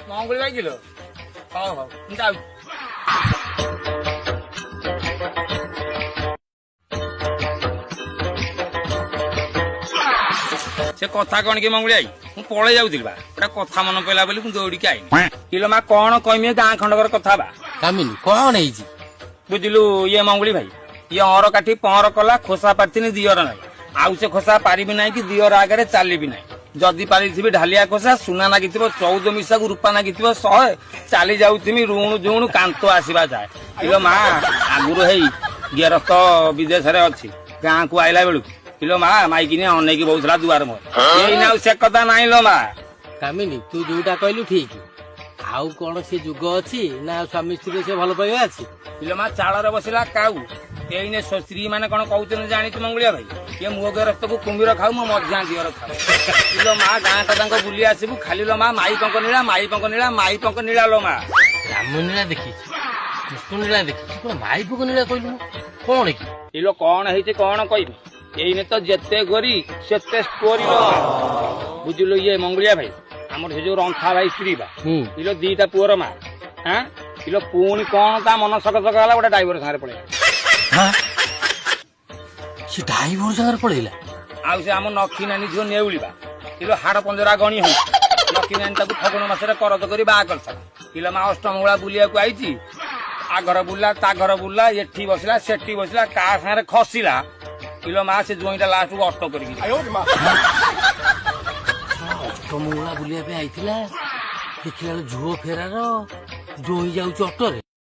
ମଙ୍ଗୁଳି ଭାଇ କିଲୋ ହଉ ହଉ ମୁଁ ଯାଉଛି। ସେ କଥା କଣ କି ମଙ୍ଗୁଳି ଭାଇ ମୁଁ ପଳେଇ ଯାଉଥିଲି ବା ଗୋଟେ କଥା ମନେ ପଇଲା ବୋଲି ମୁଁ ଦୌଡ଼ିକି ଆଇଲି। କିଲୋ ମା କଣ କହିମି ଗାଁ ଖଣ୍ଡକର କଥା ବା କାମିନି କଣ ହେଇଛି? ବୁଝିଲୁ ଇଏ ମଙ୍ଗୁଳି ଭାଇ ଇଏ ଅଁର କାଠି ପହଁର କଲା ଖୋସା ପାରିଥିନି ଦିଅର ନାହିଁ ଆଉ ସେ ଖୋସା ପାରିବି ନାହିଁ କି ଦିଅର ଆଗରେ ଚାଲିବି ନାହିଁ। ଯଦି ପାରିଥିବି ଢାଲିଆ ଖୋସା ସୁନା ନାଗିଥିବ 14 ମିଶାକୁ ରୂପା ନାଗିଥିବ 100 ଚାଲି ଯାଉଥିମି ରୁଣୁ ଜୁଣୁ କାନ୍ତ ଆସିବା ଯାଏ। କିଲୋ ମା ଆଗରୁ ହେଇ ଗେରସ୍ତ ବିଦେଶରେ ଅଛି ଗାଁକୁ ଆଇଲା ବେଳକୁ କିଲୋ ମା ମାଇକିନି ଅନେଇକି ବଉଥିଲା ଦୁଆର ମୁହଁରେ ଏଇନା ଆଉ ସେ କଥା ନାହିଁ ଲୋ ମା। କାମିନି ତୁ ଯୋଉଟା କହିଲୁ ଠିକ ଆଉ କଣ ସେ ଯୁଗ ଅଛି ନା ସ୍ୱାମୀ ସ୍ତ୍ରୀ ସେ ଭଲ ପାଇବା ଅଛି? କିଲୋ ମା ଚାଳରେ ବସିଲା କାଉ ଏଇନେ ସ୍ତ୍ରୀ ମାନେ କଣ କହୁଛନ୍ତି ଜାଣିଛୁ ମଙ୍ଗୁଳିଆ ଭାଇ ଇଏ ମୋ ଗେରସ୍ତକୁ କୁମ୍ଭୀର ଖାଉ ମୋ ମଝିଆ ଦିଅର ଖାଉ। କିଲୋ ମା ଗାଁ ଟା ତାଙ୍କ ବୁଲି ଆସିବୁ ଖାଲି ଲୋ ମା ମାଇ ପଙ୍କ ନୀଳା ମାଇ ପଙ୍କ ନୀଳା ମାଇ ପଙ୍କ ନୀଳା ଲୋ ମା। ରାମନୀଳା ଦେଖିଛି କୃଷ୍ଣ ନୀଳା ଦେଖିଛି କଣ ମାଇ ପକ ନୀଳା କହିଲୁ କଣ କି? କିଲୋ କଣ ହେଇଛି କଣ କହିବି ଏଇନେ ତ ଯେତେ ଗୋରି ସେତେ ଷ୍ଟୋରି ଲୋ ମା। ବୁଝିଲୁ ଇଏ ମଙ୍ଗୁଳିଆ ଭାଇ ଆମର ସେ ଯୋଉ ରନ୍ଥା ଭାଇ ସ୍ତ୍ରୀ ବା କିଲୋ ଦିଟା ପୁଅର ମା ହଁ କିଲୋ ପୁଣି କଣ ତା ମନ ସକସକ ହେଲା ଗୋଟେ ଡ୍ରାଇଭର ସାଙ୍ଗରେ ପଳେଇଲା। ସେ ଡ୍ରାଇଭର ସାଙ୍ଗରେ ପଳେଇଲା? ଆଉ ସେ ଆମ ନଖି ନାନୀ ଝିଅ ନେଉଳିବା କିଲୋ ହାଡ ପଞ୍ଜରା ଗଣି ହଉଛି ନଖି ନାନୀ ତାକୁ ଫଗୁଣ ମାସରେ କରଜ କରି ବାହା କରିଥିଲା। କିଲୋ ମା ଅଷ୍ଟମଙ୍ଗଳା ବୁଲିବାକୁ ଆଇଛି ଆ ଘର ବୁଲିଲା ତା ଘର ବୁଲିଲା ଏଠି ବସିଲା ସେଠି ବସିଲା କାହା ସାଙ୍ଗରେ ଖସିଲା କିଲୋ ମା ସେ ଜୋଇଁଟା ଲାଷ୍ଟକୁ ଅଟୋ କରିକି ଅଷ୍ଟମଙ୍ଗଳା ବୁଲିବା ପାଇଁ ଆଇଥିଲା ଦେଖିଲା ବେଳେ ଝୁଅ ଫେରାର ଜୋଇ ଯାଉଛି ଅଟୋରେ।